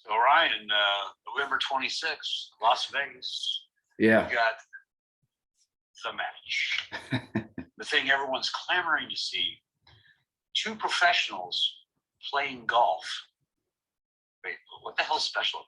So Ryan, November 26th, Las Vegas. Yeah. We got the match. The thing everyone's clamoring to see. Two professionals playing golf. Wait, what the hell's special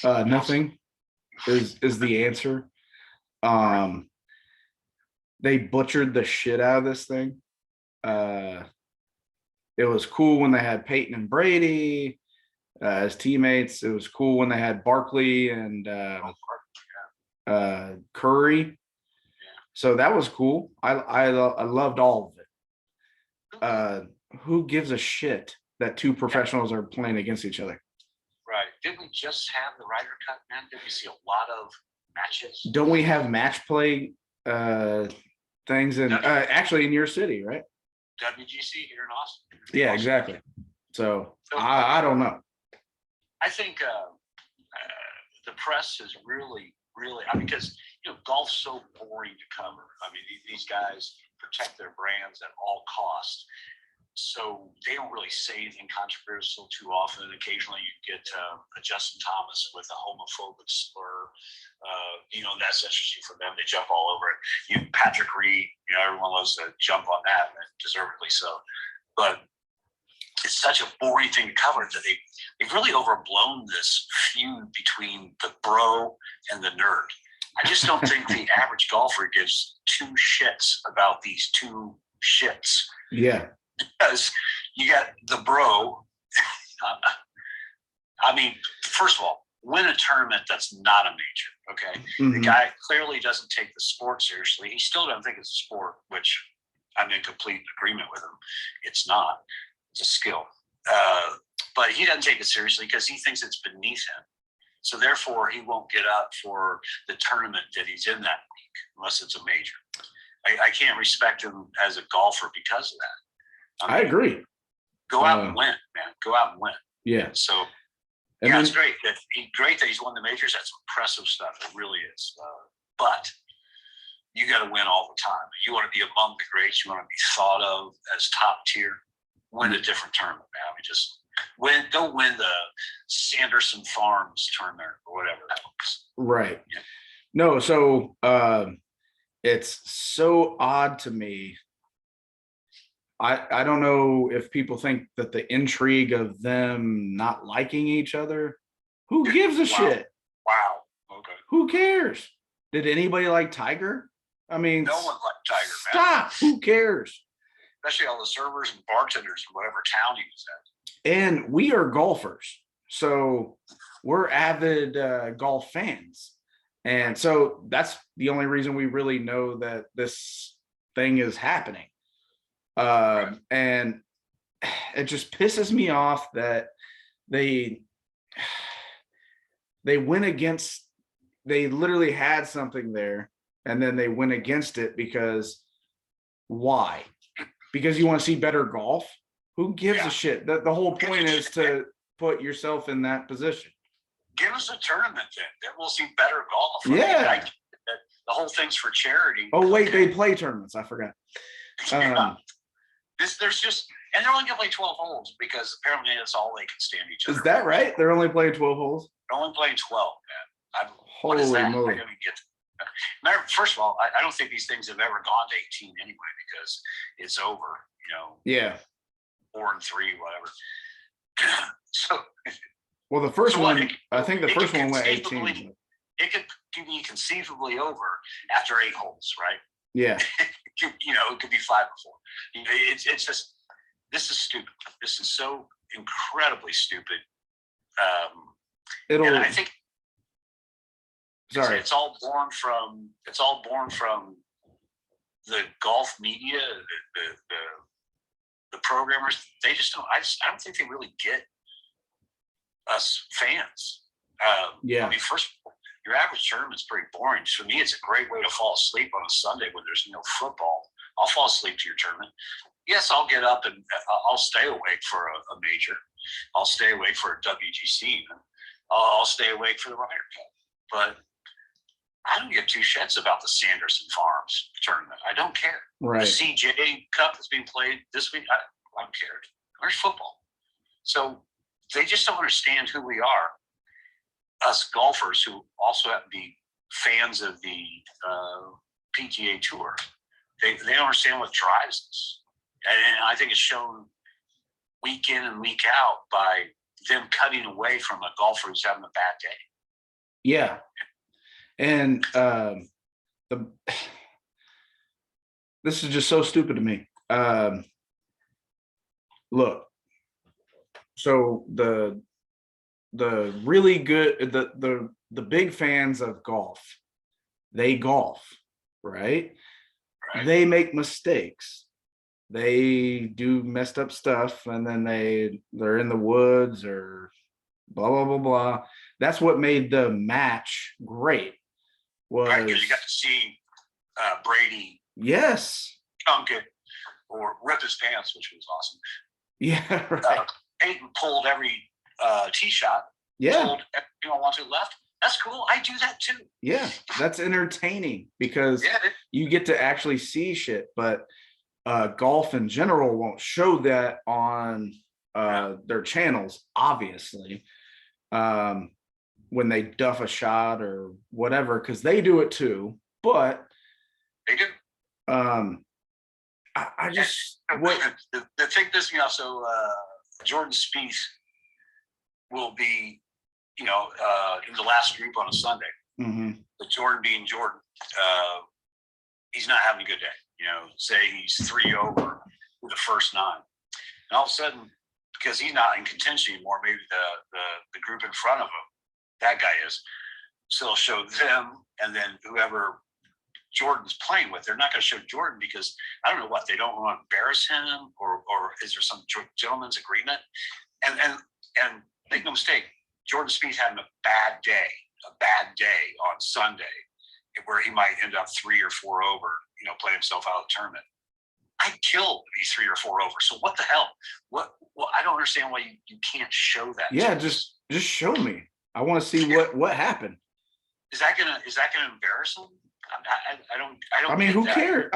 about that? Nothing is the answer. They butchered the shit out of this thing. It was cool when they had Peyton and Brady as teammates. It was cool when they had Barkley and Curry. Yeah. So that was cool. I loved all of it. Who gives a shit that two professionals are playing against each other? Right. Didn't we just have the Ryder Cup, man? Did we see a lot of matches? Don't we have match play things in actually in your city, right? WGC here in Austin. Yeah, exactly. So I don't know. I think the press is really, because golf's so boring to cover. I mean, these guys protect their brands at all costs. So they don't really say anything controversial too often. Occasionally you get a Justin Thomas with a homophobic slur. That's interesting for them. They jump all over it. Patrick Reed, everyone loves to jump on that, and deservedly so. But it's such a boring thing to cover that they've really overblown this feud between the bro and the nerd. I just don't think the average golfer gives two shits about these two shits. Yeah. Because you got the bro. I mean, first of all, win a tournament that's not a major, okay? Mm-hmm. The guy clearly doesn't take the sport seriously. He still doesn't think it's a sport, which I'm in complete agreement with him. It's not. It's a skill. But he doesn't take it seriously because he thinks it's beneath him. So therefore, he won't get up for the tournament that he's in that week, unless it's a major. I can't respect him as a golfer because of that. I agree. Go out and win, man. Go out and win. Yeah. So, it's great. Great that he's won the majors. That's impressive stuff. It really is. But you got to win all the time. You want to be among the greats. You want to be thought of as top tier. Win a different tournament, man. I mean, just win. Don't win the Sanderson Farms tournament or whatever that was. Right. Yeah. No. So it's so odd to me. I don't know if people think that the intrigue of them not liking each other. Who gives a shit? Wow. Okay. Who cares? Did anybody like Tiger? I mean, no one liked Tiger. Stop. Man. Who cares? Especially all the servers and bartenders in whatever town he was at. And we are golfers, so we're avid golf fans, and so that's the only reason we really know that this thing is happening. Right. And it just pisses me off that they went against. They literally had something there, and then they went against it because why? Because you want to see better golf? Who gives a shit? The whole point is to put yourself in that position. Give us a tournament then we'll see better golf. Yeah. The whole thing's for charity. Oh, wait, they play tournaments. I forgot. There's just, and they're only going to play 12 holes because apparently that's all they can stand each other. Is that right? They're only playing 12 holes? They're only playing 12, man. Holy moly. First of all, I don't think these things have ever gone to 18 anyway because it's over, Yeah. 4-3, whatever. So. Well, the first one, I think the first one went 18. It could be conceivably over after 8 holes, right? Yeah. It could be 5 or 4. It's just, this is stupid. This is so incredibly stupid. And I think. Sorry. It's all born from the golf media, the programmers. They just don't. I don't think they really get us fans. Yeah. I mean, first, your average tournament's pretty boring. For me, it's a great way to fall asleep on a Sunday when there's no football. I'll fall asleep to your tournament. Yes, I'll get up and I'll stay awake for a major. I'll stay awake for a WGC even. I'll stay awake for the Ryder Cup. But I don't give two shits about the Sanderson Farms tournament. I don't care. Right. The CJ Cup that's being played this week, I don't care. Where's football? So they just don't understand who we are. Us golfers who also have to be fans of the PGA Tour, they don't understand what drives us, and I think it's shown week in and week out by them cutting away from a golfer who's having a bad day. Yeah, and the this is just so stupid to me. Look, so the really good the big fans of golf, they golf, right? Right. They make mistakes. They do messed up stuff, and then they're in the woods or blah blah blah blah. That's what made the match great. Was Right, because you got to see Brady yes, chunk it or rip his pants, which was awesome. yeah, right, Peyton pulled every tee shot, yeah, pulled everything once it left. That's cool. I do that too. yeah. That's entertaining because you get to actually see shit. But golf in general won't show that on their channels, obviously. When they duff a shot or whatever, because they do it too. But they do. I just the thing this me also Jordan Spieth will be, in the last group on a Sunday. Mm-hmm. But Jordan being Jordan, he's not having a good day. Say he's 3 over with the first 9, and all of a sudden, because he's not in contention anymore, maybe the group in front of him, that guy is. So they'll show them, and then whoever Jordan's playing with, they're not going to show Jordan because I don't know what they don't want to embarrass him, or is there some gentleman's agreement? And make no mistake, Jordan Spieth having a bad day on Sunday, where he might end up 3 or 4 over, play himself out of the tournament. I'd kill to be 3 or 4 over. So what the hell? Well, I don't understand why you can't show that. Yeah, just show me. I want to see what happened. Is that gonna embarrass him? I don't. I mean, who cares?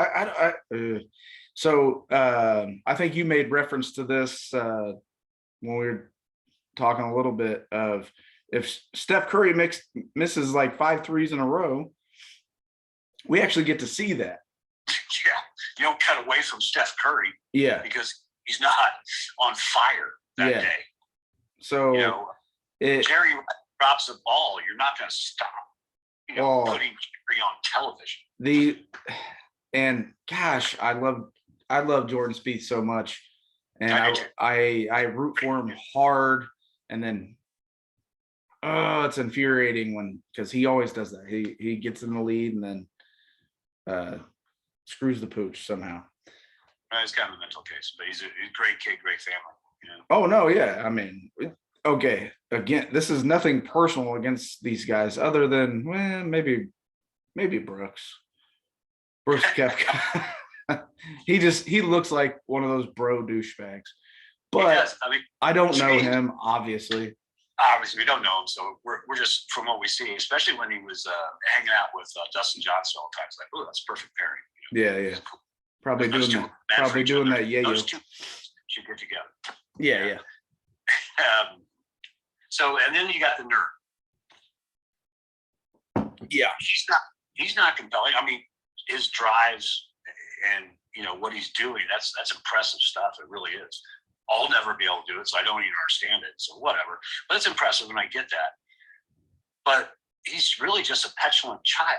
So I think you made reference to this when we were talking a little bit of if Steph Curry misses like 5 threes in a row, we actually get to see that. Yeah, you don't cut away from Steph Curry. Yeah, because he's not on fire that day. So Jerry drops a ball, you're not going to stop. Putting Jerry on television. And gosh, I love Jordan Spieth so much, and I root for him hard. And then, it's infuriating because he always does that. He gets in the lead and then screws the pooch somehow. It's kind of a mental case, but he's a great kid, great family. Oh no, yeah. I mean, okay. Again, this is nothing personal against these guys, other than maybe Brooks. Brooks Koepka. he looks like one of those bro douchebags. But I don't know him, obviously. Obviously, we don't know him, so we're just from what we see, especially when he was hanging out with Dustin Johnson all the time. It's like, oh, that's perfect pairing. Yeah. Probably doing that. Yeah, those two should get together. Yeah. So, and then you got the nerd. Yeah, he's not compelling. I mean, his drives and what he's doing, that's impressive stuff. It really is. I'll never be able to do it, so I don't even understand it. So whatever. But it's impressive, and I get that. But he's really just a petulant child.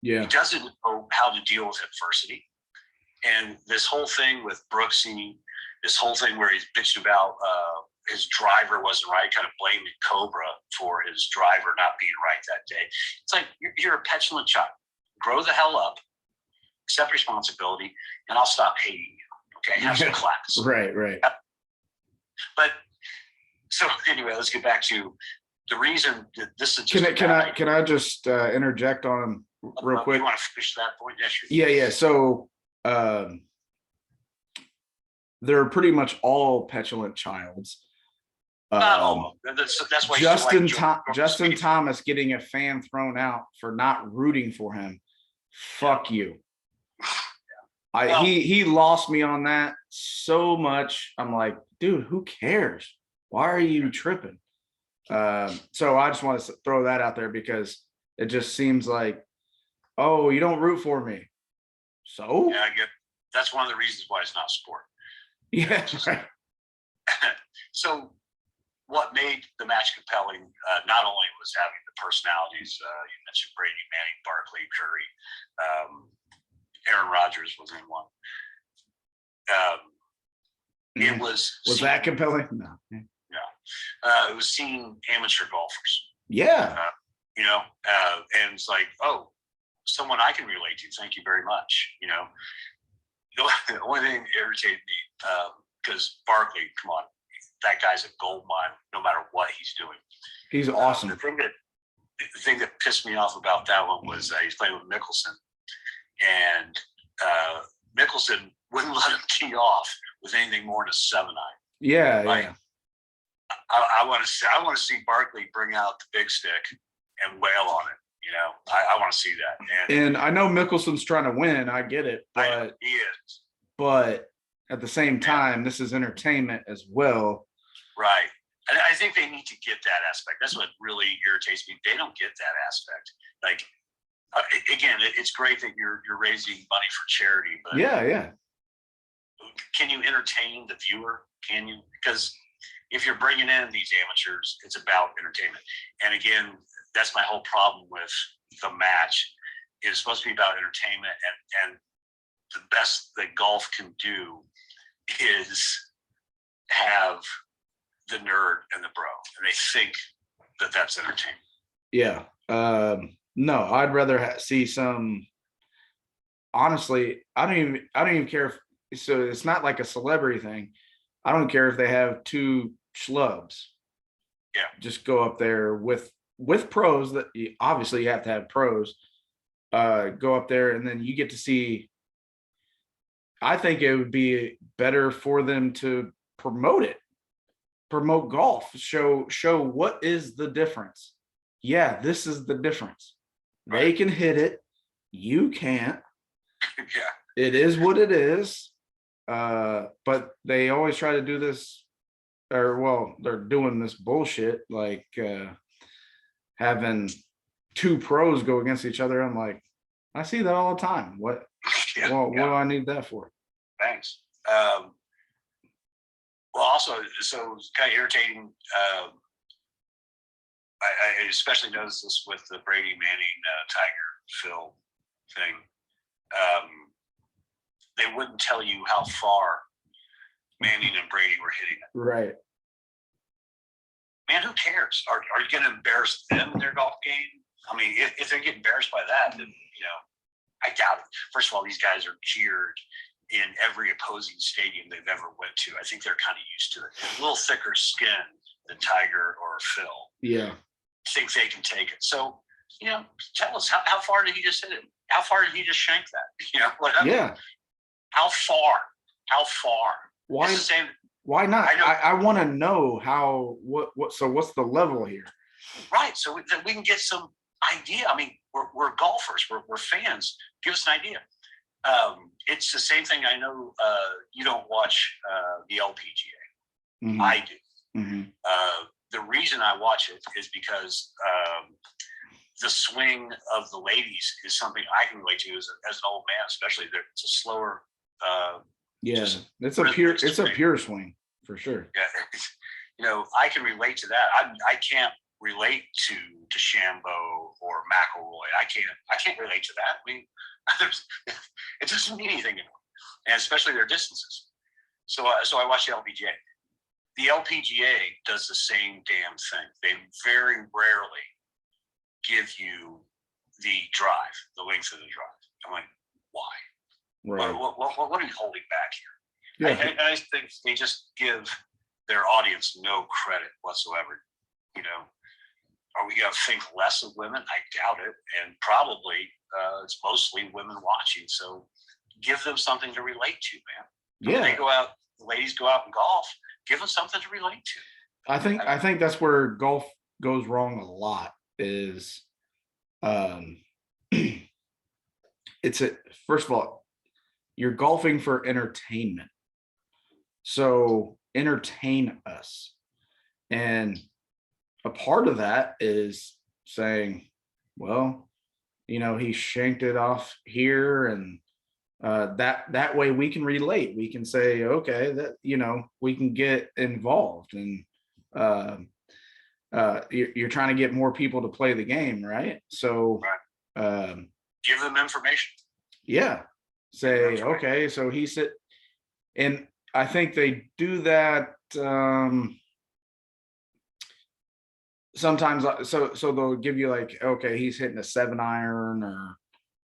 Yeah. He doesn't know how to deal with adversity. And this whole thing with Brooksy, this whole thing where he's bitching about his driver wasn't right, kind of blaming Cobra for his driver not being right that day. It's like, you're a petulant child. Grow the hell up, accept responsibility, and I'll stop hating you. Okay, have some class. Right. But so anyway, let's get back to the reason that this is just can I just interject on him real quick? You want to finish that point? Yeah. So they're pretty much all petulant childs. Not all. That's why Justin Thomas getting a fan thrown out for not rooting for him. Fuck you. He lost me on that so much. I'm like, dude, who cares? Why are you tripping? So I just want to throw that out there because it just seems like, oh, you don't root for me. So Yeah, I get that's one of the reasons why it's not sport. yeah, right. So what made the match compelling not only was having the personalities, you mentioned Brady, Manning, Barkley, Curry, Aaron Rodgers was in one. It was that compelling? No. it was seeing amateur golfers. Yeah. And it's like, oh, someone I can relate to. Thank you very much. The only thing that irritated me, because Barkley, come on, that guy's a gold mine, no matter what he's doing. He's awesome. The thing that pissed me off about that one was he's playing with Mickelson, and Mickelson wouldn't let him tee off with anything more than a 7-iron. Yeah, like, yeah. I want to see Barkley bring out the big stick and wail on it. I want to see that. And I know Mickelson's trying to win. I get it, but he is. But at the same time, this is entertainment as well. Right. And I think they need to get that aspect. That's what really irritates me. They don't get that aspect. Like, again, it's great that you're raising money for charity, but yeah. Can you entertain the viewer? Can you? Because if you're bringing in these amateurs, it's about entertainment. And again, that's my whole problem with the match. It's supposed to be about entertainment, and the best that golf can do is have the nerd and the bro, and they think that that's entertainment. Yeah. No, I'd rather see some. Honestly, I don't even care if. So it's not like a celebrity thing. I don't care if they have two schlubs. Yeah. Just go up there with pros. That obviously you have to have pros. Go up there, and then you get to see. I think it would be better for them to promote golf, show what is the difference. Yeah, this is the difference. Right. They can hit it, you can't. Yeah, it is what it is. But they always try to do this, or well, they're doing this bullshit, like having two pros go against each other. I'm like, I see that all the time. What what do I need that for? Thanks. Well, also, so it's kind of irritating. I especially noticed this with the Brady Manning Tiger Phil thing. They wouldn't tell you how far Manning and Brady were hitting it. Right. Man, who cares? Are you going to embarrass them in their golf game? I mean, if they get embarrassed by that, then I doubt it. First of all, these guys are cheered in every opposing stadium they've ever went to. I think they're kind of used to it. A little thicker skin than Tiger or Phil. Yeah. Think they can take it. So, tell us how far did he just hit it? How far did he just shank that? Whatever. Yeah. How far? How far? Why? Why not? I want to know how. So what's the level here? Right. So that we can get some idea. I mean, we're golfers. We're fans. Give us an idea. It's the same thing. I know you don't watch the LPGA. Mm-hmm. I do. Mm-hmm. The reason I watch it is because the swing of the ladies is something I can relate to as an old man, especially. It's a slower. It's a pure swing for sure. Yeah, I can relate to that. I can't relate to DeChambeau or McIlroy. I can't relate to that. I mean, it doesn't mean anything anymore, and especially their distances. So I watch the LPGA. The LPGA does the same damn thing. They very rarely give you the drive, the length of the drive. I'm like, why? Right. What are you holding back here? Yeah. I think they just give their audience no credit whatsoever. Are we going to think less of women? I doubt it. And probably it's mostly women watching. So give them something to relate to, man. Yeah. When they go out, the ladies go out and golf, give them something to relate to. I think that's where golf goes wrong a lot is first of all, you're golfing for entertainment. So entertain us. And a part of that is saying, well, he shanked it off here, and that way we can relate. We can say, okay, that we can get involved, and uh, you're trying to get more people to play the game, right? So, give them information. Yeah, say, okay, so he said, and I think they do that. Sometimes, so they'll give you like, okay, he's hitting a 7-iron, or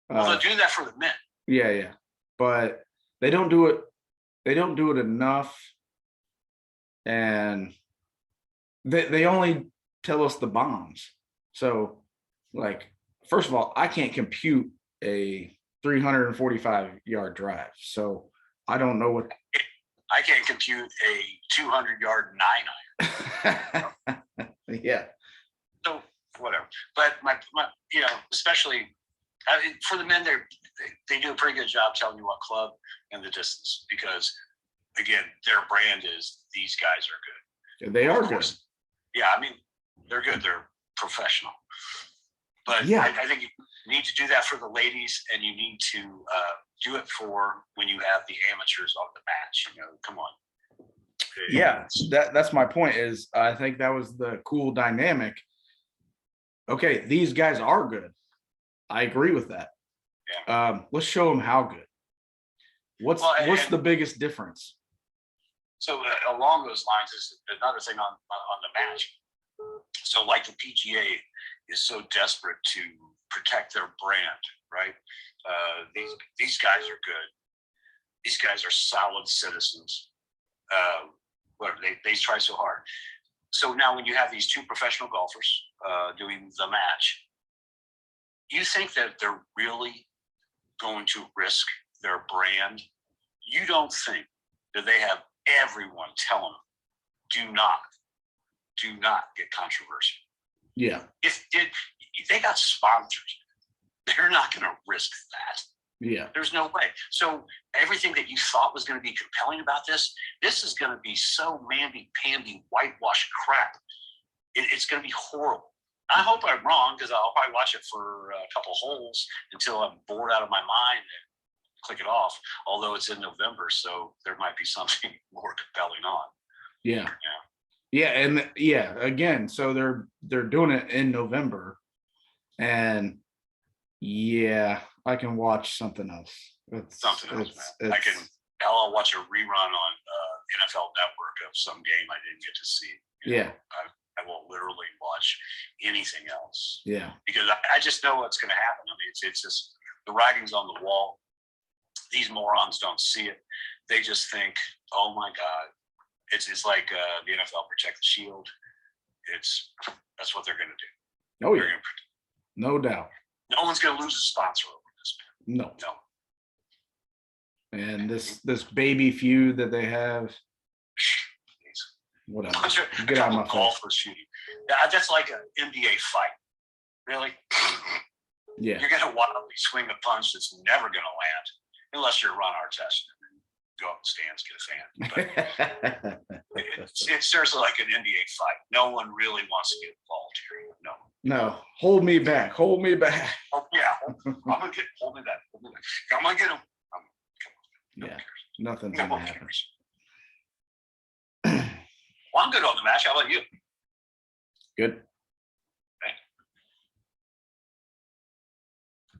Well, they'll do that for the men. yeah, but they don't do it. They don't do it enough, and they only tell us the bombs. So, like, first of all, I can't compute a 345-yard drive, so I don't know what. I can't compute a 200-yard 9-iron. Yeah. So whatever, but my especially for the men, they do a pretty good job telling you what club and the distance, because again, their brand is these guys are good. They are good. Yeah, I mean, they're good. They're professional. But yeah, I think you need to do that for the ladies, and you need to do it for when you have the amateurs on the match. Come on. Yeah, that's my point. Is I think that was the cool dynamic. Okay, these guys are good. I agree with that. Yeah. Let's show them how good. What's the biggest difference? So along those lines is another thing on the match. So like the PGA is so desperate to protect their brand, right? These guys are good. These guys are solid citizens. Whatever, they try so hard. So now when you have these two professional golfers doing the match, you think that they're really going to risk their brand? You don't think that they have everyone telling them, do not get controversial. Yeah. If they got sponsors, they're not going to risk that. Yeah. There's no way. So everything that you thought was going to be compelling about this is going to be so mamby-pamby, whitewash crap. It's going to be horrible. I hope I'm wrong, because I'll probably watch it for a couple holes until I'm bored out of my mind and click it off. Although it's in November, so there might be something more compelling on. Yeah. And again, so they're doing it in November, and yeah, I can watch something else. I'll watch a rerun on NFL Network of some game I didn't get to see. I won't literally watch anything else. Yeah, because I just know what's going to happen. I mean, it's just the writing's on the wall. These morons don't see it. They just think, oh my God, it's like the NFL Protect the Shield. That's what they're going to do. Oh yeah, no doubt. No one's going to lose a sponsor over this. No. And this baby feud that they have. Whatever. Get out of my golfers shooting. That's like an NBA fight. Really? Yeah. You're going to wildly swing a punch that's never going to land, unless you're Ron Artest and go up the stands, get a fan. But it's seriously like an NBA fight. No one really wants to get involved here. No. Hold me back. Hold me back. Oh yeah. Hold me back. I'm gonna get him. Yeah. Nothing's gonna happen. Well, I'm good on the match. How about you? Good.